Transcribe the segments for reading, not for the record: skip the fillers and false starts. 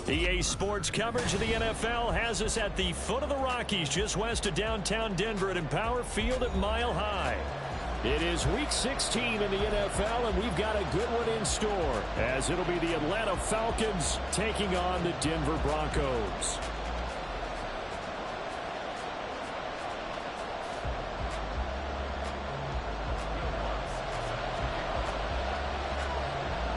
EA Sports coverage of the NFL has us at the foot of the Rockies, just west of downtown Denver at Empower Field at Mile High. It is Week 16 in the NFL, and we've got a good one in store, as it'll be the Atlanta Falcons taking on the Denver Broncos.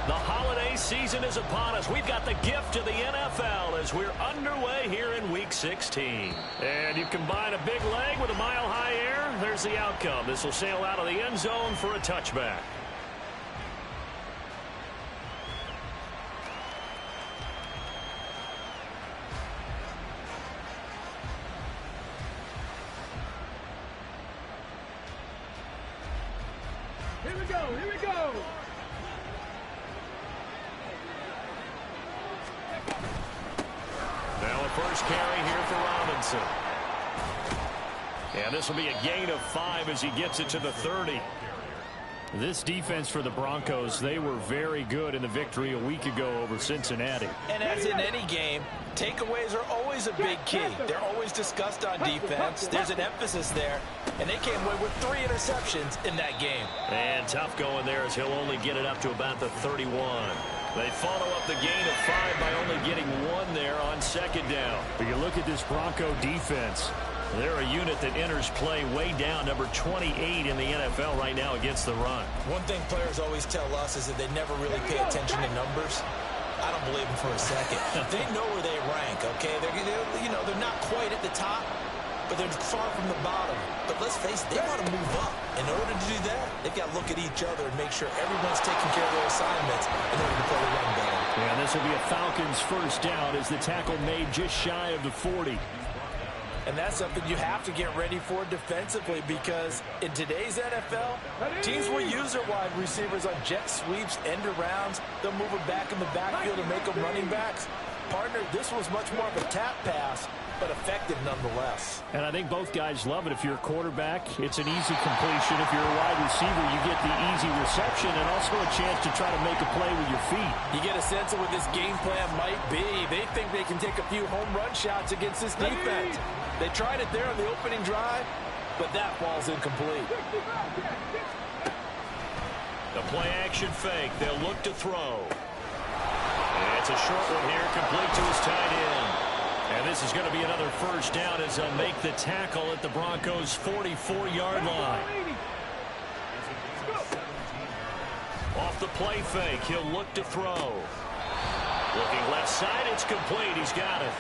The holiday season is upon us. We've got the gift of the NFL as we're underway here in Week 16. And you combine a big leg with a mile-high air, there's the outcome. This will sail out of the end zone for a touchback. Here we go, here we go. Now a first carry here for Robinson. And this will be a gain of 5 as he gets it to the 30. This defense for the Broncos, they were very good in the victory a week ago over Cincinnati. And as in any game, takeaways are always a big key. They're always discussed on defense. There's an emphasis there. And they came away with 3 interceptions in that game. And tough going there as he'll only get it up to about the 31. They follow up the gain of 5 by only getting 1 there on second down. But you look at this Bronco defense. They're a unit that enters play way down, number 28 in the NFL right now against the run. One thing players always tell us is that they never really pay attention to numbers. I don't believe them for a second. They know where they rank, okay? They're not quite at the top, but they're far from the bottom. But let's face it, they want to move up. In order to do that, they've got to look at each other and make sure everyone's taking care of their assignments in order to play the run better. Yeah, this will be a Falcons first down as the tackle made just shy of the 40. And that's something you have to get ready for defensively, because in today's NFL, teams will use their wide receivers on jet sweeps, end arounds. They'll move them back in the backfield and make them running backs. Partner, this was much more of a tap pass, but effective nonetheless. And I think both guys love it. If you're a quarterback, it's an easy completion. If you're a wide receiver, you get the easy reception and also a chance to try to make a play with your feet. You get a sense of what this game plan might be. They think they can take a few home run shots against this defense. They tried it there on the opening drive, but that ball's incomplete. The play action fake. They'll look to throw. And it's a short one here, complete to his tight end. And this is going to be another first down as they'll make the tackle at the Broncos' 44-yard line. Off the play fake, he'll look to throw. Looking left side, it's complete. He's got it.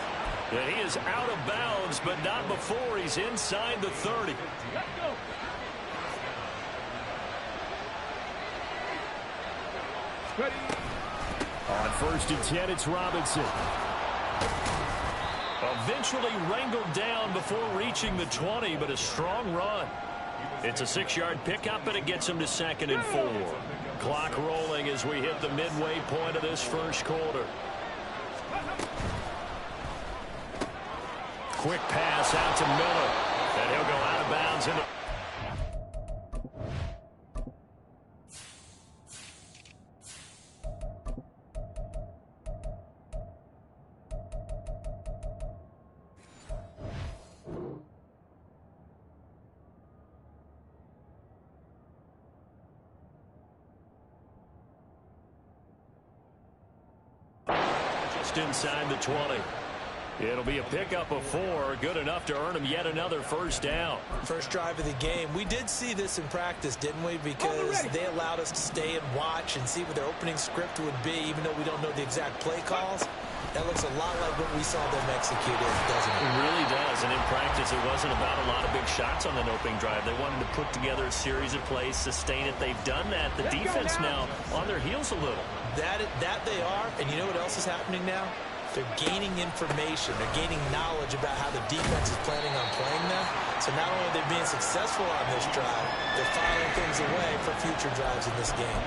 And he is out of bounds, but not before he's inside the 30. On 1st and 10, it's Robinson. Eventually wrangled down before reaching the 20, but a strong run. It's a 6-yard pickup, and it gets him to 2nd and 4. Clock rolling as we hit the midway point of this first quarter. Quick pass out to Miller, and he'll go out of bounds into. Just inside the 20. It'll be a pickup of 4, good enough to earn him yet another first down. First drive of the game. We did see this in practice, didn't we? Because they allowed us to stay and watch and see what their opening script would be, even though we don't know the exact play calls. That looks a lot like what we saw them execute, doesn't it? It really does, and in practice it wasn't about a lot of big shots on that opening drive. They wanted to put together a series of plays, sustain it. They've done that. The defense now on their heels a little. That they are, and you know what else is happening now? They're gaining information. They're gaining knowledge about how the defense is planning on playing them. So not only are they being successful on this drive, they're filing things away for future drives in this game.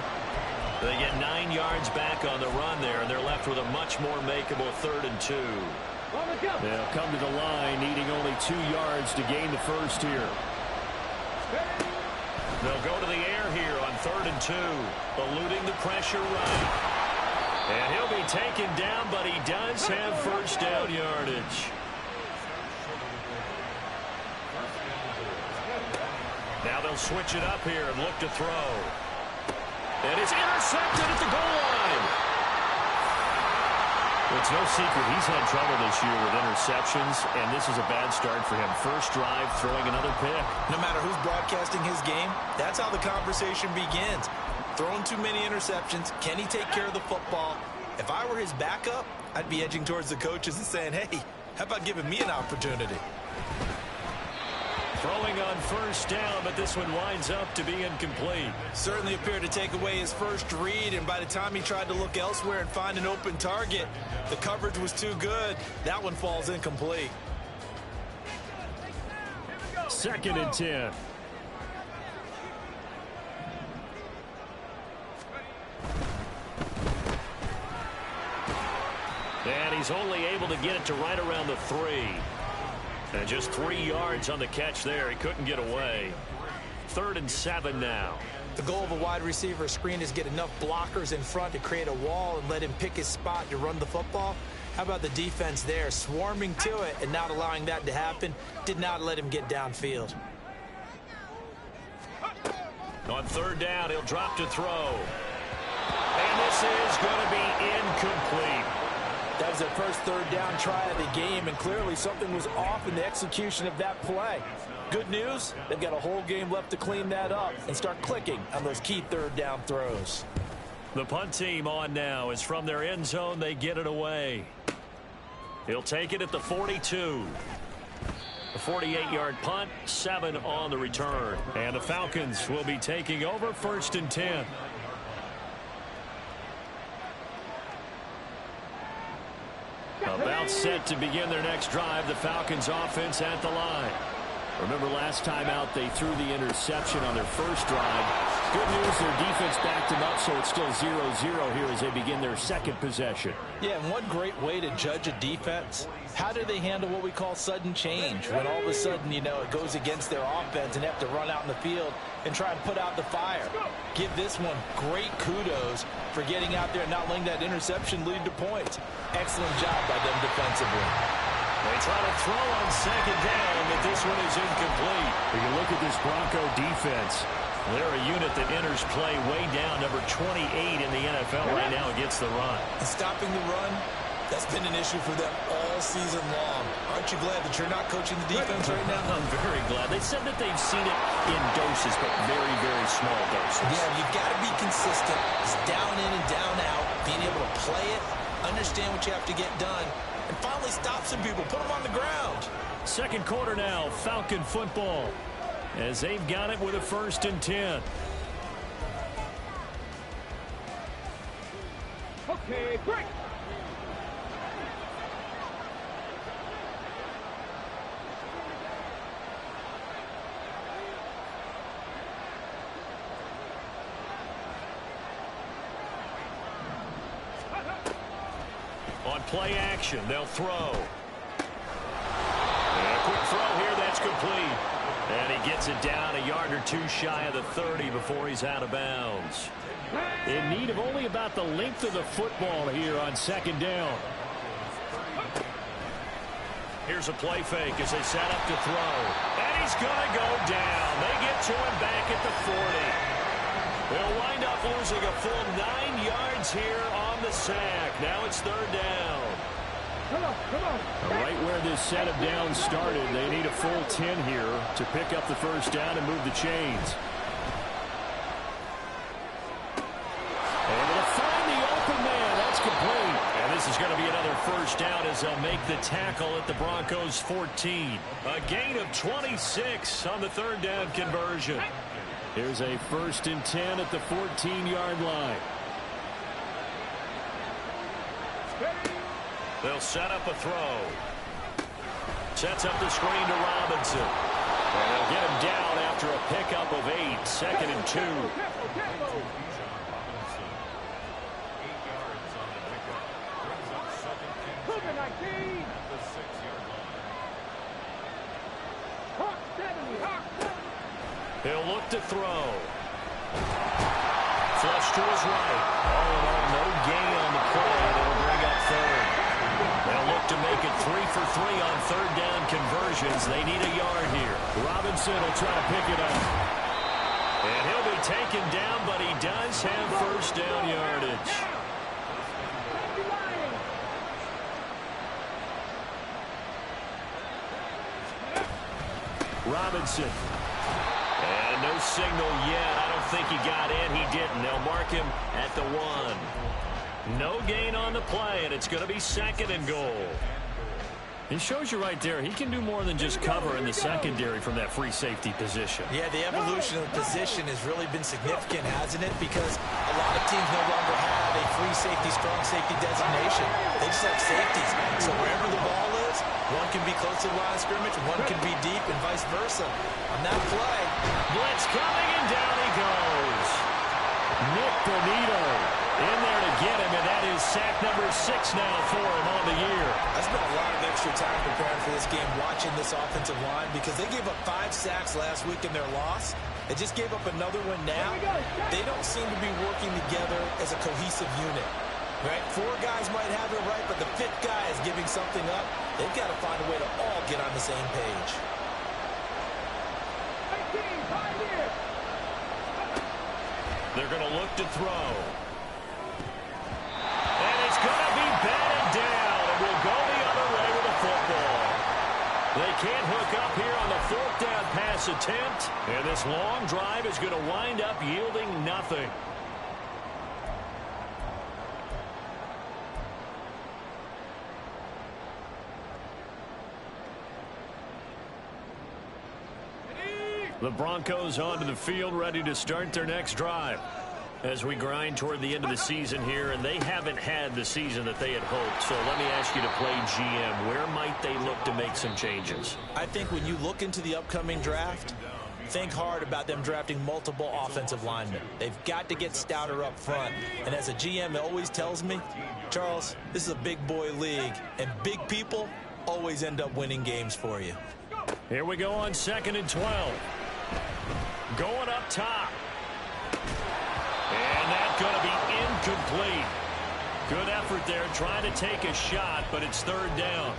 They get 9 yards back on the run there, and they're left with a much more makeable 3rd and 2. They'll come to the line, needing only 2 yards to gain the first here. They'll go to the air here on 3rd and 2, eluding the pressure right. And he'll be taken down, but he does have first down yardage. Now they'll switch it up here and look to throw. And it's intercepted at the goal line. It's no secret he's had trouble this year with interceptions, and this is a bad start for him. First drive, throwing another pick. No matter who's broadcasting his game, that's how the conversation begins. Throwing too many interceptions. Can he take care of the football? If I were his backup, I'd be edging towards the coaches and saying, hey, how about giving me an opportunity? Throwing on first down, but this one winds up to be incomplete. Certainly appeared to take away his first read, and by the time he tried to look elsewhere and find an open target, the coverage was too good. That one falls incomplete. 2nd and 10. And he's only able to get it to right around the 3. And just 3 yards on the catch there. He couldn't get away. 3rd and 7 now. The goal of a wide receiver screen is get enough blockers in front to create a wall and let him pick his spot to run the football. How about the defense there, swarming to it and not allowing that to happen? Did not let him get downfield. On 3rd down, he'll drop to throw. And this is going to be incomplete. That was their first 3rd down try of the game, and clearly something was off in the execution of that play. Good news, they've got a whole game left to clean that up and start clicking on those key 3rd down throws. The punt team on now. Is from their end zone. They get it away. He'll take it at the 42. A 48-yard punt, 7 on the return. And the Falcons will be taking over 1st and 10. About set to begin their next drive. The Falcons offense at the line. Remember last time out they threw the interception on their first drive. Good news, their defense backed them up, so it's still 0-0 here as they begin their 2nd possession. Yeah, and one great way to judge a defense, how do they handle what we call sudden change? When all of a sudden, you know, it goes against their offense and they have to run out in the field and try and put out the fire. Give this one great kudos for getting out there and not letting that interception lead to points. Excellent job by them defensively. They try to throw on 2nd down, but this one is incomplete. If you look at this Bronco defense, they're a unit that enters play way down, number 28 in the NFL right now against the run. And stopping the run, that's been an issue for them all season long. Aren't you glad that you're not coaching the defense right now? I'm very glad. They said that they've seen it in doses, but very, very small doses. Yeah, you've got to be consistent. It's down in and down out, being able to play it, understand what you have to get done, and finally stop some people, put them on the ground. 2nd quarter now, Falcon football, as they've got it with a 1st and 10. Okay, break. On play action, they'll throw. And a quick throw here, that's complete. And he gets it down a yard or 2 shy of the 30 before he's out of bounds. In need of only about the length of the football here on 2nd down. Here's a play fake as they set up to throw. And he's going to go down. They get to him back at the 40. They'll wind up losing a full 9 yards here on the sack. Now it's 3rd down. Come on, come on. Right where this set of downs started, they need a full 10 here to pick up the 1st down and move the chains. Able to find the open man. That's complete. And this is going to be another 1st down as they'll make the tackle at the Broncos' 14. A gain of 26 on the 3rd down conversion. Here's a 1st and 10 at the 14-yard line. They'll set up a throw. Sets up the screen to Robinson. And they'll get him down after a pickup of 8. 2nd and 2. He'll look to throw. Flush to his right. All in all, no gain on the play. conversions. They need a yard here. Robinson will try to pick it up. And he'll be taken down, but he does have first down yardage. Robinson. And no signal yet. I don't think he got in. He didn't. They'll mark him at the 1. No gain on the play, and it's going to be 2nd and goal. It shows you right there, he can do more than just cover in the secondary from that free safety position. Yeah, the evolution of the position has really been significant, hasn't it? Because a lot of teams no longer have a free safety, strong safety designation. They just have safeties. So wherever the ball is, one can be close to the line of scrimmage, one can be deep, and vice versa. On that play, blitz coming, and down he goes. Nick Bonito in there to get him, and that is sack number 6 now for him on the year. I spent a lot of extra time preparing for this game, watching this offensive line, because they gave up 5 sacks last week in their loss. They just gave up another one now. They don't seem to be working together as a cohesive unit. Right? 4 guys might have it right, but the 5th guy is giving something up. They've got to find a way to all get on the same page. They're going to look to throw. And it's going to be batted down, and we'll go the other way with the football. They can't hook up here on the 4th down pass attempt, and this long drive is going to wind up yielding nothing. The Broncos onto the field, ready to start their next drive. As we grind toward the end of the season here, and they haven't had the season that they had hoped. So let me ask you to play GM. Where might they look to make some changes? I think when you look into the upcoming draft, think hard about them drafting multiple offensive linemen. They've got to get stouter up front. And as a GM, it always tells me, Charles, this is a big boy league, and big people always end up winning games for you. Here we go on 2nd and 12. Going up top. And that's going to be incomplete. Good effort there, trying to take a shot, but it's 3rd down.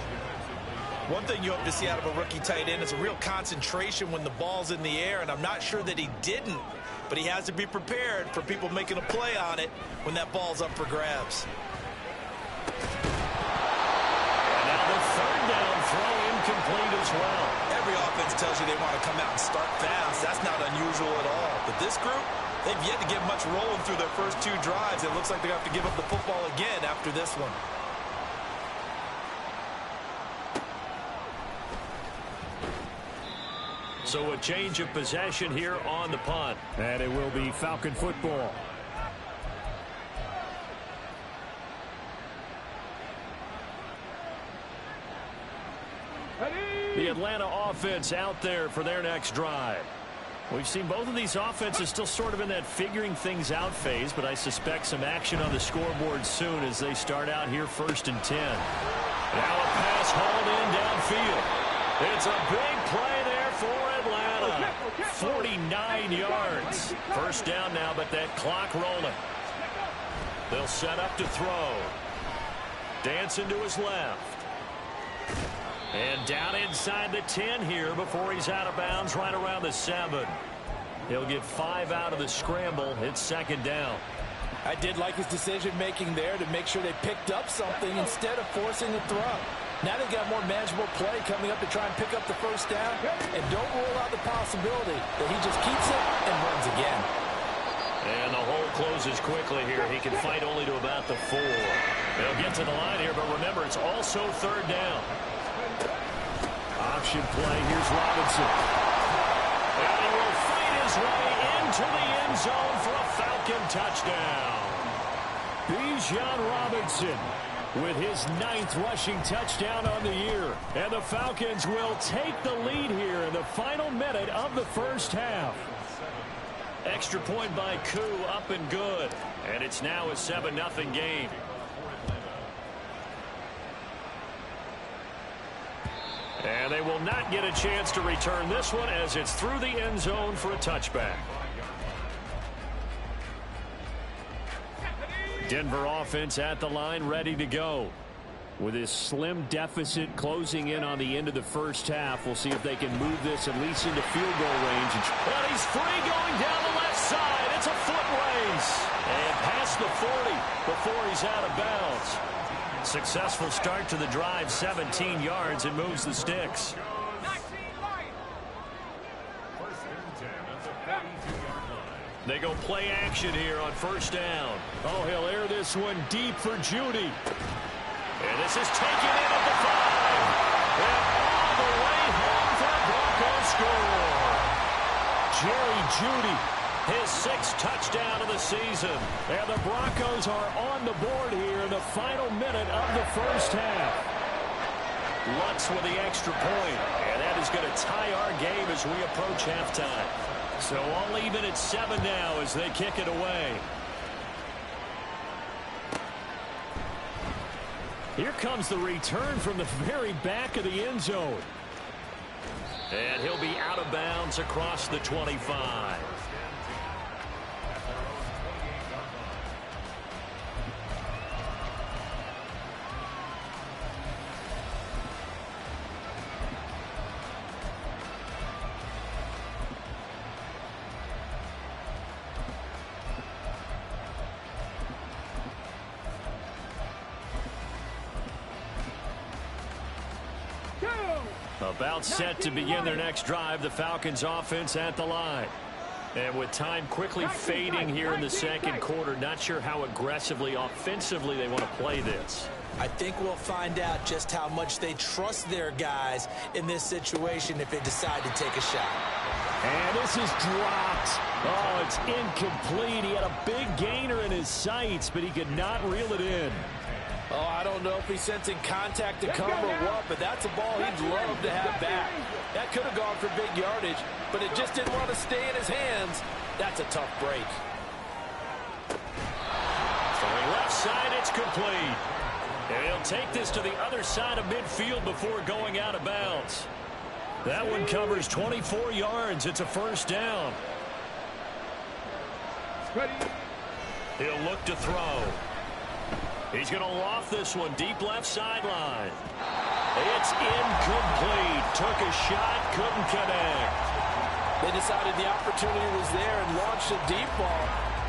One thing you hope to see out of a rookie tight end is a real concentration when the ball's in the air, and I'm not sure that he didn't, but he has to be prepared for people making a play on it when that ball's up for grabs. And now the 3rd down throw incomplete as well. Every offense tells you they want to come out and start fast. That's not unusual at all. But this group, they've yet to get much rolling through their first 2 drives. It looks like they're going to have to give up the football again after this one. So a change of possession here on the punt. And it will be Falcon football. The Atlanta offense out there for their next drive. We've seen both of these offenses still sort of in that figuring things out phase, but I suspect some action on the scoreboard soon as they start out here 1st and 10. Now a pass hauled in downfield. It's a big play there for Atlanta. 49 yards. 1st down now, but that clock rolling. They'll set up to throw. Dancing to his left. And down inside the 10 here before he's out of bounds right around the 7. He'll get 5 out of the scramble. It's 2nd down. I did like his decision-making there to make sure they picked up something instead of forcing a throw. Now they've got more manageable play coming up to try and pick up the 1st down. And don't rule out the possibility that he just keeps it and runs again. And the hole closes quickly here. He can fight only to about the 4. They'll get to the line here, but remember, it's also 3rd down. Option play. Here's Robinson. And he will fight his way into the end zone for a Falcon touchdown. Bijan Robinson with his 9th rushing touchdown on the year. And the Falcons will take the lead here in the final minute of the 1st half. Extra point by Koo, up and good. And it's now a 7-0 game. And they will not get a chance to return this one as it's through the end zone for a touchback. Denver offense at the line, ready to go. With this slim deficit closing in on the end of the first half, we'll see if they can move this at least into field goal range. And he's free going down the left side. It's a foot race. And past the 40 before he's out of bounds. Successful start to the drive, 17 yards, and moves the sticks. They go play action here on first down. Oh, he'll air this one deep for Judy. And this is taken in at the 5. And all the way home for a Broncos score. Jerry Judy, his 6th touchdown of the season. And the Broncos are on the board here in the final minute of the first half. Lutz with the extra point. And that is going to tie our game as we approach halftime. So all even at 7 now as they kick it away. Here comes the return from the very back of the end zone. And he'll be out of bounds across the 25. About set to begin their next drive, the Falcons offense at the line. And with time quickly fading here in the second quarter, not sure how aggressively, offensively they want to play this. I think we'll find out just how much they trust their guys in this situation if they decide to take a shot. And this is dropped. Oh, it's incomplete. He had a big gainer in his sights, but he could not reel it in. Oh, I don't know if he's sensing contact to come or what, but that's a ball he'd love to have back. That could have gone for big yardage, but it just didn't want to stay in his hands. That's a tough break. Throwing left side, it's complete. And he'll take this to the other side of midfield before going out of bounds. That one covers 24 yards. It's a first down. He'll look to throw. He's going to loft this one deep left sideline. It's incomplete. Took a shot, couldn't connect. They decided the opportunity was there and launched a deep ball,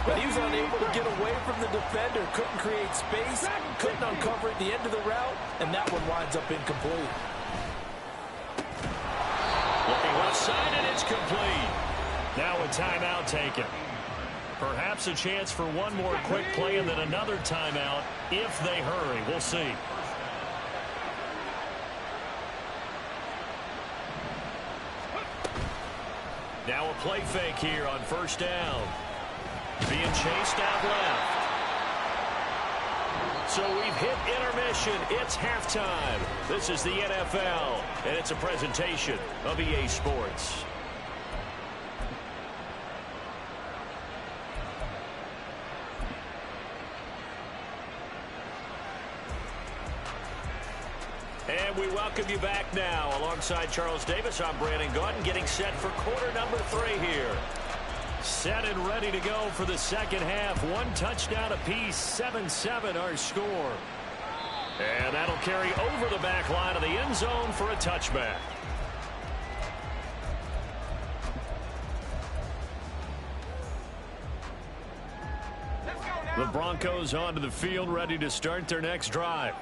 but he was unable to get away from the defender. Couldn't create space, couldn't uncover at the end of the route, and that one winds up incomplete. Looking left side, and it's complete. Now a timeout taken. Perhaps a chance for one more quick play and then another timeout if they hurry. We'll see. Now a play fake here on first down. Being chased out left. So we've hit intermission. It's halftime. This is the NFL, and it's a presentation of EA Sports. And we welcome you back now. Alongside Charles Davis, I'm Brandon Gaudin, getting set for quarter number 3 here. Set and ready to go for the second half. One touchdown apiece, 7-7 our score. And that'll carry over the back line of the end zone for a touchback. The Broncos onto the field, ready to start their next drive.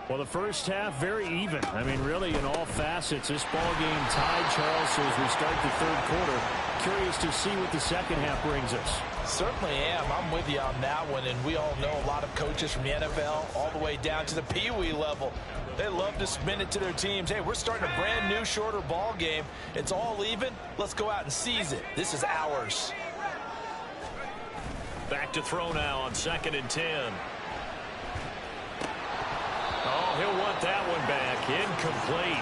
Well, the first half, very even. I mean, really, in all facets, this ball game tied, Charles, so as we start the third quarter, curious to see what the second half brings us. Certainly am. I'm with you on that one, and we all know a lot of coaches from the NFL all the way down to the Pee-wee level. They love to spin it to their teams. Hey, we're starting a brand new, shorter ball game. It's all even. Let's go out and seize it. This is ours. Back to throw now on 2nd and 10. Oh, he'll want that one back. Incomplete.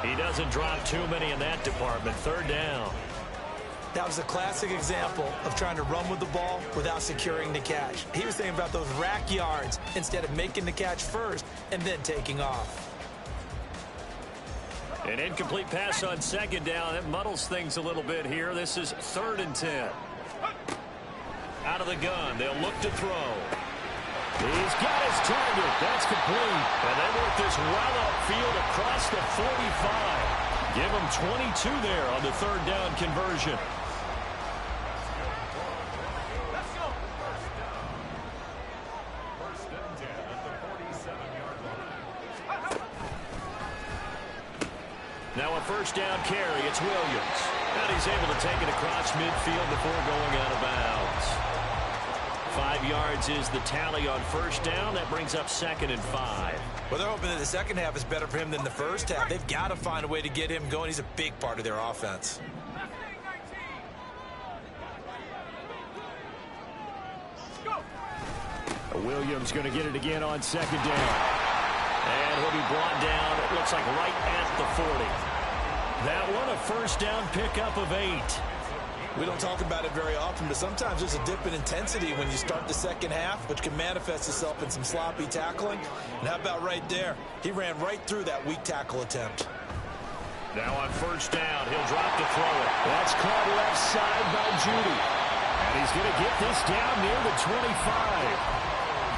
He doesn't drop too many in that department. Third down. That was a classic example of trying to run with the ball without securing the catch. He was thinking about those rack yards instead of making the catch first and then taking off. An incomplete pass on 2nd down. It muddles things a little bit here. This is 3rd and 10. Out of the gun. They'll look to throw. He's got his target. That's complete. And they work this well upfield across the 45. Give him 22 there on the third down conversion. Now a first down carry. It's Williams. And he's able to take it across midfield before going out of bounds. 5 yards is the tally on first down. That brings up 2nd and 5. Well, they're hoping that the second half is better for him than the first half. They've got to find a way to get him going. He's a big part of their offense. Williams going to get it again on 2nd down. And he'll be brought down, it looks like right at the 40. That one, a first down pickup of 8. We don't talk about it very often, but sometimes there's a dip in intensity when you start the second half, which can manifest itself in some sloppy tackling. And how about right there? He ran right through that weak tackle attempt. Now on first down, he'll drop to throw it. That's caught left side by Judy. And he's going to get this down near the 25.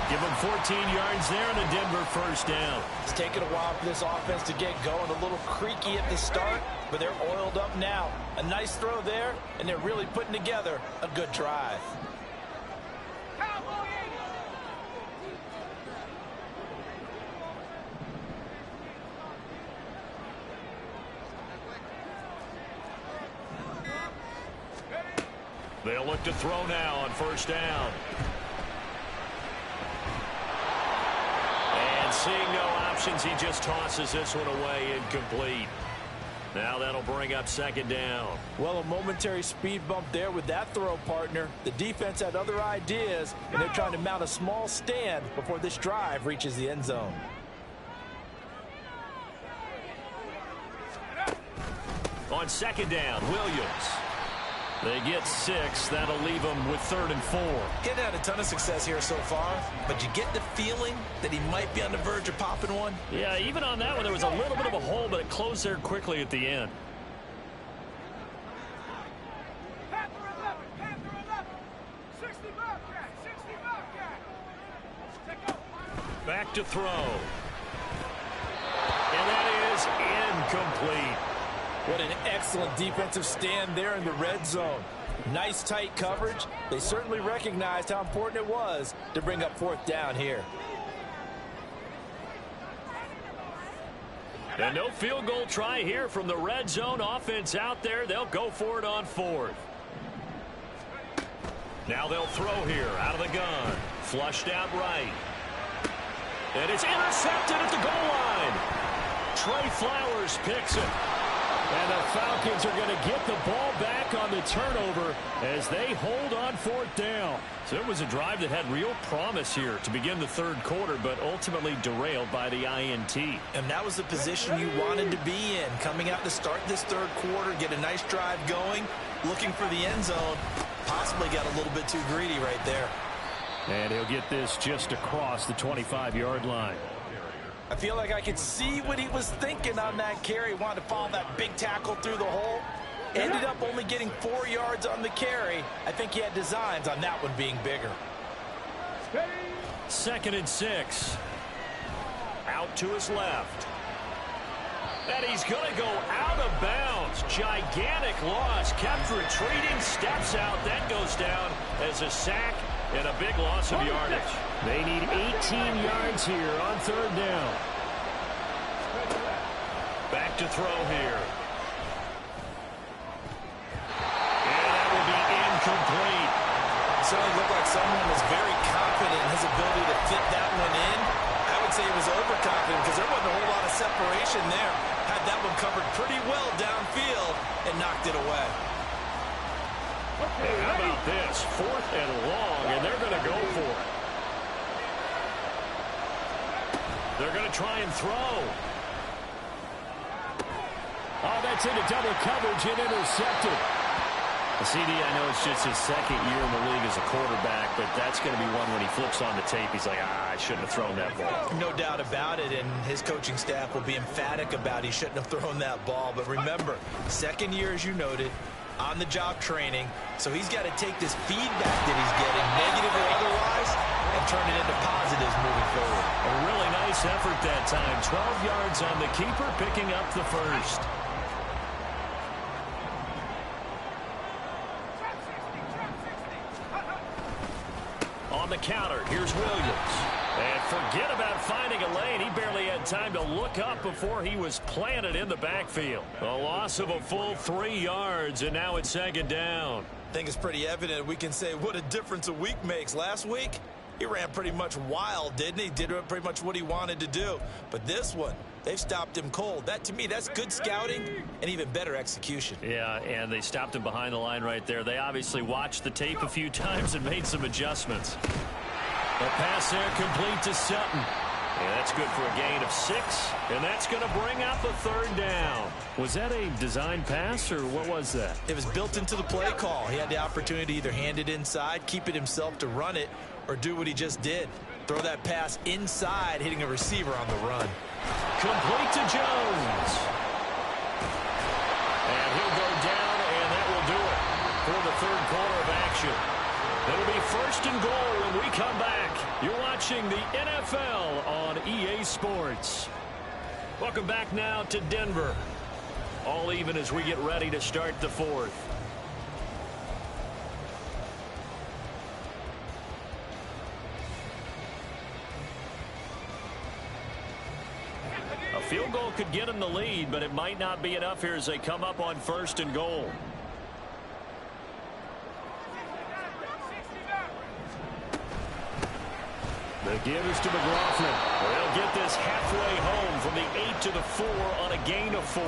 Give him 14 yards there on a Denver first down. It's taken a while for this offense to get going. A little creaky at the start, but they're oiled up now. A nice throw there, and they're really putting together a good drive. They'll look to throw now on first down. Seeing no options, he just tosses this one away, incomplete. Now that'll bring up 2nd down. Well, a momentary speed bump there with that throw, partner. The defense had other ideas, and they're trying to mount a small stand before this drive reaches the end zone. On 2nd down, Williams. They get 6. That'll leave them with 3rd and 4. Getting had a ton of success here so far, but you get the feeling that he might be on the verge of popping one. Yeah, even on that one, there was a little bit of a hole, but it closed there quickly at the end. Back to throw. And that is incomplete. What an excellent defensive stand there in the red zone. Nice tight coverage. They certainly recognized how important it was to bring up 4th down here. And no field goal try here from the red zone offense out there. They'll go for it on 4th. Now they'll throw here out of the gun. Flushed out right. And it's intercepted at the goal line. Trey Flowers picks it. And the Falcons are going to get the ball back on the turnover as they hold on 4th down. So it was a drive that had real promise here to begin the 3rd quarter, but ultimately derailed by the INT. And that was the position you wanted to be in. Coming out to start this 3rd quarter, get a nice drive going, looking for the end zone. Possibly got a little bit too greedy right there. And he'll get this just across the 25-yard line. I feel like I could see what he was thinking on that carry. Wanted to follow that big tackle through the hole. Ended up only getting 4 yards on the carry. I think he had designs on that one being bigger. 2nd and 6. Out to his left. And he's going to go out of bounds. Gigantic loss. Kept retreating. Steps out. That goes down as a sack and a big loss of yardage. They need 18 yards here on 3rd down. Back to throw here. And that will be incomplete. Certainly looked like someone was very confident in his ability to fit that one in. I would say he was overconfident because there wasn't a whole lot of separation there. Had that one covered pretty well downfield and knocked it away. And how about this? 4th and long, and they're going to go for it. They're going to try and throw. Oh, that's into double coverage and intercepted. CD, I know it's just his 2nd year in the league as a quarterback, but that's going to be one when he flips on the tape. He's like, I shouldn't have thrown that ball. No doubt about it, and his coaching staff will be emphatic about he shouldn't have thrown that ball. But remember, 2nd year, as you noted, on-the-job training, so he's got to take this feedback that he's getting, negative or otherwise, and turn it into positives moving forward. A really nice effort that time. 12 yards on the keeper, picking up the first. On the counter, here's Williams. And forget about finding a lane. He barely had time to look up before he was planted in the backfield. A loss of a full 3 yards, and now it's second down. I think it's pretty evident we can say what a difference a week makes. Last week, he ran pretty much wild, didn't he? Did pretty much what he wanted to do. But this one, they've stopped him cold. That, to me, that's good scouting and even better execution. Yeah, and they stopped him behind the line right there. They obviously watched the tape a few times and made some adjustments. The pass there complete to Sutton. And that's good for a gain of 6. And that's going to bring up a third down. Was that a design pass, or what was that? It was built into the play call. He had the opportunity to either hand it inside, keep it himself to run it, or do what he just did. Throw that pass inside, hitting a receiver on the run. Complete to Jones. And he'll go down, and that will do it for the third quarter of action. It'll be first and goal when we come back. You're watching the NFL on EA Sports. Welcome back now to Denver. All even as we get ready to start the fourth. A field goal could get them the lead, but it might not be enough here as they come up on first and goal. The give is to McLaughlin. They'll get this halfway home from the 8 to the 4 on a gain of 4.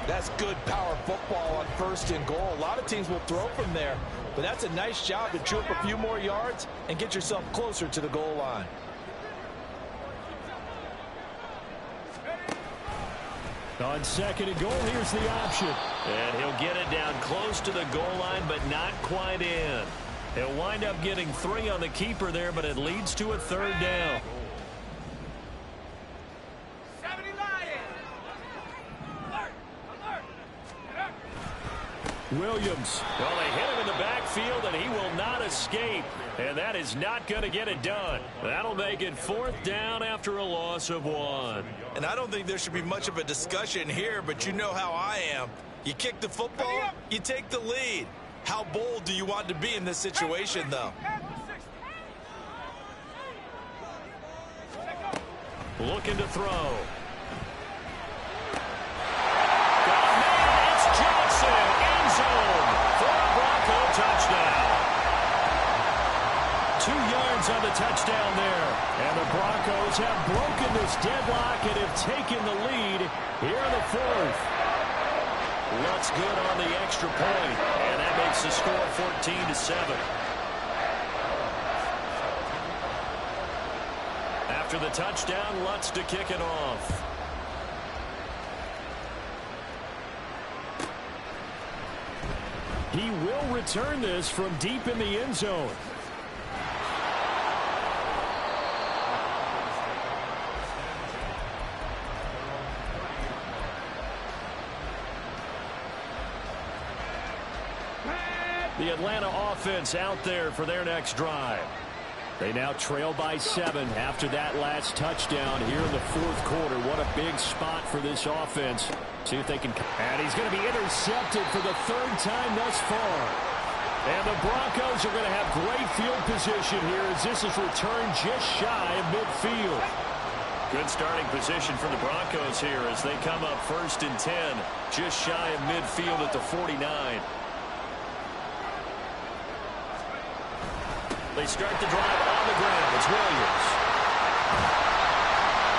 That's good power football on first and goal. A lot of teams will throw from there, but that's a nice job to chew up a few more yards and get yourself closer to the goal line. On second and goal, here's the option. And he'll get it down close to the goal line, but not quite in. He'll wind up getting 3 on the keeper there, but it leads to a third down. Williams. Well, they hit him in the backfield, and he will not escape. And that is not going to get it done. That'll make it fourth down after a loss of 1. And I don't think there should be much of a discussion here, but you know how I am. You kick the football, you take the lead. How bold do you want to be in this situation, though? Looking to throw. Got a man, it's Johnson. End zone for a Bronco touchdown. 2 yards on the touchdown there. And the Broncos have broken this deadlock and have taken the lead here in the fourth. Lutz good on the extra point, and that makes the score 14-7. After the touchdown, Lutz to kick it off. He will return this from deep in the end zone. The Atlanta offense out there for their next drive. They now trail by 7 after that last touchdown here in the fourth quarter. What a big spot for this offense. See if they can. And he's going to be intercepted for the 3rd time thus far. And the Broncos are going to have great field position here as this is returned just shy of midfield. Good starting position for the Broncos here as they come up 1st and 10, just shy of midfield at the 49. They start the drive on the ground. It's Williams.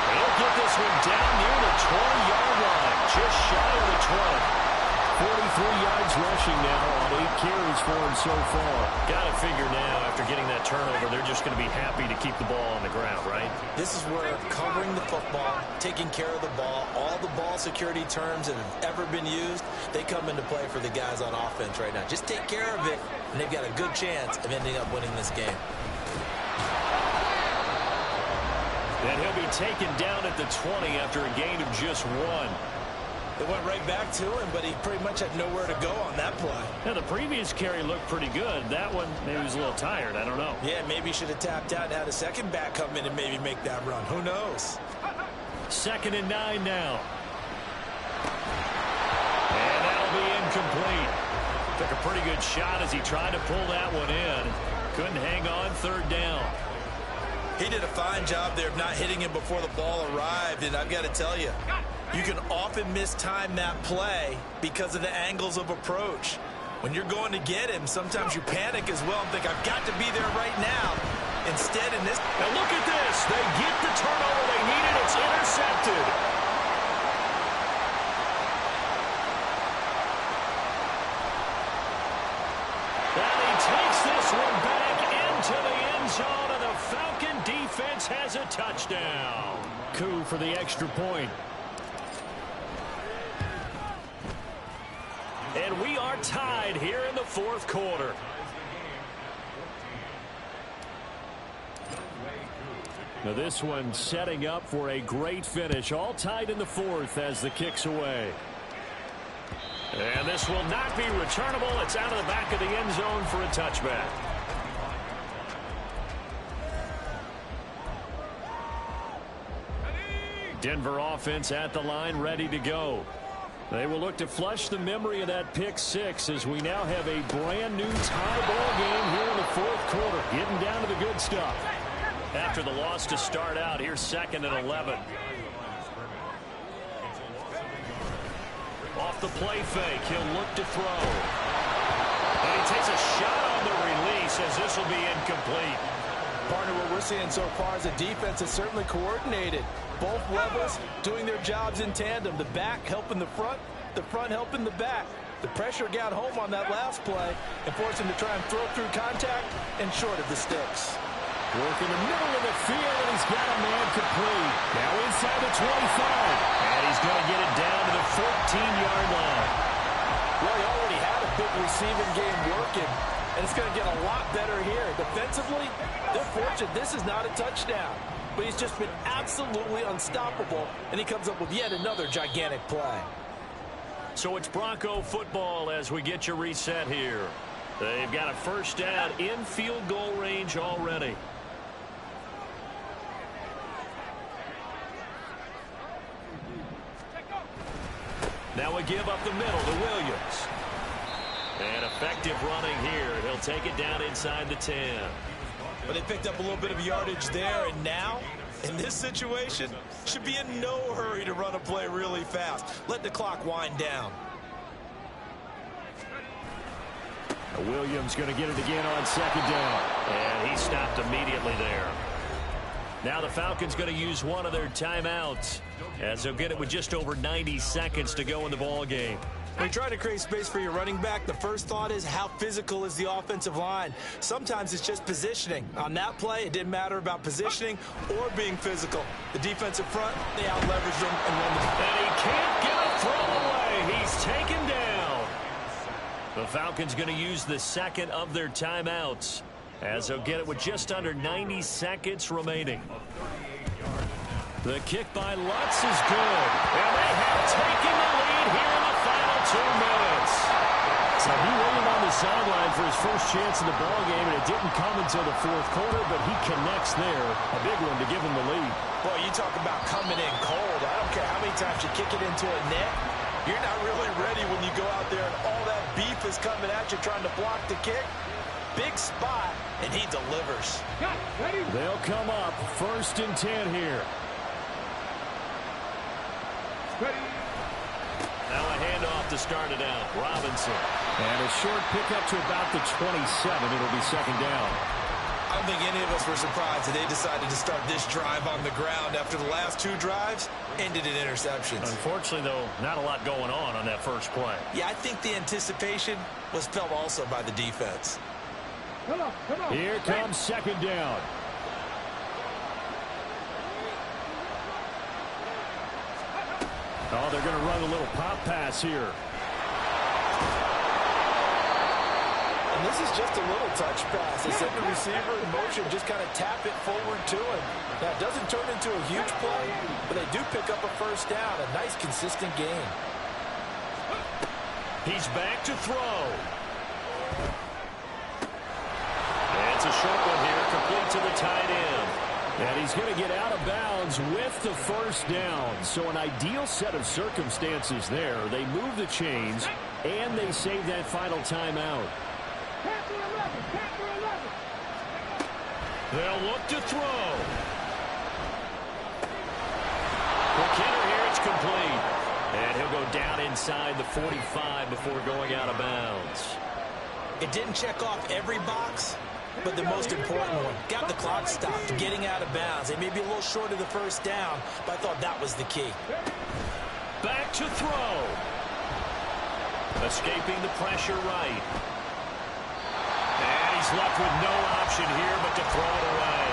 He'll get this one down near the 20-yard line, just shy of the 20. 43 yards rushing now on 8 carries for him so far. Got to figure now, after getting that turnover, they're just going to be happy to keep the ball on the ground, right? This is where covering the football, taking care of the ball, all the ball security terms that have ever been used, they come into play for the guys on offense right now. Just take care of it, and they've got a good chance of ending up winning this game. And he'll be taken down at the 20 after a gain of just 1. It went right back to him, but he pretty much had nowhere to go on that play. Yeah, the previous carry looked pretty good. That one, maybe he was a little tired. I don't know. Yeah, maybe he should have tapped out and had a second back come in and maybe make that run. Who knows? 2nd and 9 now. And that'll be incomplete. Took a pretty good shot as he tried to pull that one in. Couldn't hang on 3rd down. He did a fine job there of not hitting him before the ball arrived, and I've got to tell you, you can often mistime that play because of the angles of approach. When you're going to get him, sometimes you panic as well and think, I've got to be there right now. Instead, in this... Now look at this. They get the turnover they needed. It's intercepted. And he takes this one back into the end zone, and the Falcon defense has a touchdown. Coup for the extra point. And we are tied here in the 4th quarter. Now this one setting up for a great finish. All tied in the 4th as the kick's away. And this will not be returnable. It's out of the back of the end zone for a touchback. Denver offense at the line, ready to go. They will look to flush the memory of that pick 6 as we now have a brand new tie ball game here in the 4th quarter. Getting down to the good stuff. After the loss to start out, here's 2nd and 11. Off the play fake, he'll look to throw. And he takes a shot on the release as this will be incomplete. Partner, what we're seeing so far is the defense is certainly coordinated. Both levels doing their jobs in tandem. The back helping the front helping the back. The pressure got home on that last play and forced him to try and throw through contact and short of the sticks. Work in the middle of the field, and he's got a man complete. Now inside the 25. And he's going to get it down to the 14-yard line. Well, he already had a big receiving game working, and it's going to get a lot better here. Defensively, they're fortunate this is not a touchdown. But he's just been absolutely unstoppable, and he comes up with yet another gigantic play. So it's Bronco football as we get you reset here. They've got a first down in field goal range already. Now we give up the middle to Williams. And effective running here. He'll take it down inside the 10. But they picked up a little bit of yardage there, and now, in this situation, should be in no hurry to run a play really fast. Let the clock wind down. Williams going to get it again on 2nd down. And he stopped immediately there. Now the Falcons going to use one of their timeouts as they'll get it with just over 90 seconds to go in the ball game. When you try to create space for your running back, the first thought is how physical is the offensive line. Sometimes it's just positioning. On that play, it didn't matter about positioning or being physical. The defensive front, they out-leveraged him and won the ball. And he can't get a throw away. He's taken down. The Falcons going to use the 2nd of their timeouts as they'll get it with just under 90 seconds remaining. The kick by Lutz is good. And they have taken the lead here in the final 2 minutes. So he waited on the sideline for his first chance in the ball game, and it didn't come until the 4th quarter, but he connects there. A big one to give him the lead. Boy, you talk about coming in cold. I don't care how many times you kick it into a net. You're not really ready when you go out there and all that beef is coming at you trying to block the kick. Big spot, and he delivers. They'll come up 1st and 10 here. Now a handoff to start it out. Robinson. And a short pickup to about the 27. It'll be 2nd down. I don't think any of us were surprised that they decided to start this drive on the ground after the last 2 drives ended in interceptions. Unfortunately, though, not a lot going on that first play. Yeah, I think the anticipation was felt also by the defense. Come on. Here comes 2nd down. Oh, they're going to run a little pop pass here. And this is just a little touch pass. They send the receiver in motion, just kind of tap it forward to him. Now, it doesn't turn into a huge play, but they do pick up a first down. A nice, consistent game. He's back to throw. It's a short one here, complete to the tight end. And he's going to get out of bounds with the first down. So an ideal set of circumstances there. They move the chains, and they save that final timeout. They'll look to throw. Quick hitter here, it's complete. And he'll go down inside the 45 before going out of bounds. It didn't check off every box, but the most important one. Got the clock stopped, getting out of bounds. They may be a little short of the first down, but I thought that was the key. Back to throw. Escaping the pressure right. And he's left with no option here but to throw it away.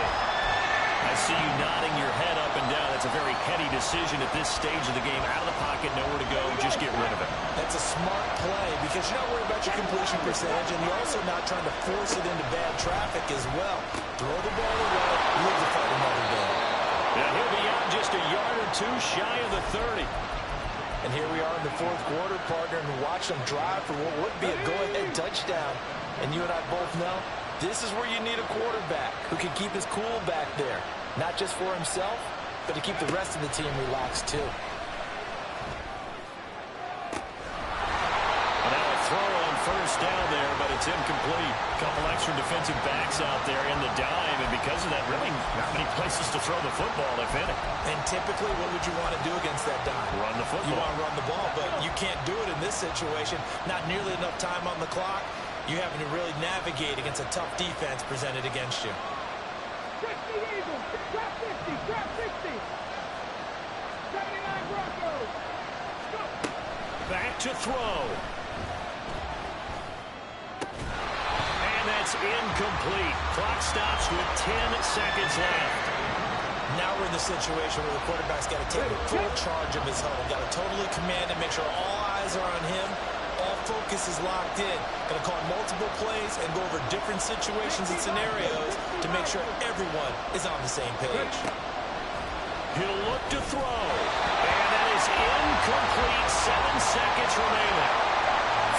I see you nodding your head up and down. That's a very heady decision at this stage of the game. Out of the pocket, nowhere to go. Just get rid of it. That's a smart play because you're not worried about your completion percentage, and you're also not trying to force it into bad traffic as well. Throw the ball away, live to fight another day. And he'll be out just a yard or two shy of the 30. And here we are in the fourth quarter, partner, and watch them drive for what would be a go-ahead touchdown. And you and I both know this is where you need a quarterback who can keep his cool back there. Not just for himself, but to keep the rest of the team relaxed too. And now a throw on first down there, but it's incomplete. A couple extra defensive backs out there in the dime, and because of that, really not many places to throw the football, if any. And typically, what would you want to do against that dime? Run the football. You want to run the ball, but you can't do it in this situation. Not nearly enough time on the clock. You're having to really navigate against a tough defense presented against you. 60 Eagles, drop 50, drop 60. 79 Broncos. Go. Back to throw. And that's incomplete. Clock stops with 10 seconds left. Now we're in the situation where the quarterback's got to take full charge of his huddle. Got to totally command and make sure all eyes are on him. All focus is locked in. Going to call multiple plays and go over different situations and scenarios to make sure everyone is on the same page. He'll look to throw. And that is incomplete. 7 seconds remaining.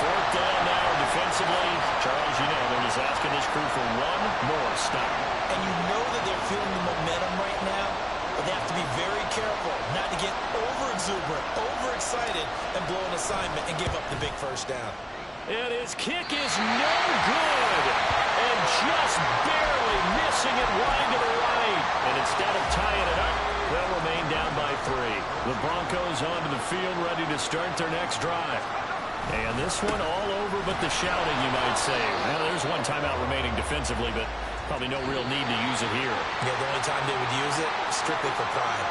Fourth down now defensively. Charles, you know they're just asking this crew for one more stop. And you know that they're feeling the momentum right now, but they have to be very careful not to get over-exuberant, overexcited, and blow an assignment and give up the big first down. And his kick is no good. And just barely missing it wide to the right. And instead of tying it up, they'll remain down by 3. The Broncos onto the field ready to start their next drive. And this one all over but the shouting, you might say. Well, there's one timeout remaining defensively, but probably no real need to use it here. Yeah, the only time they would use it, strictly for pride.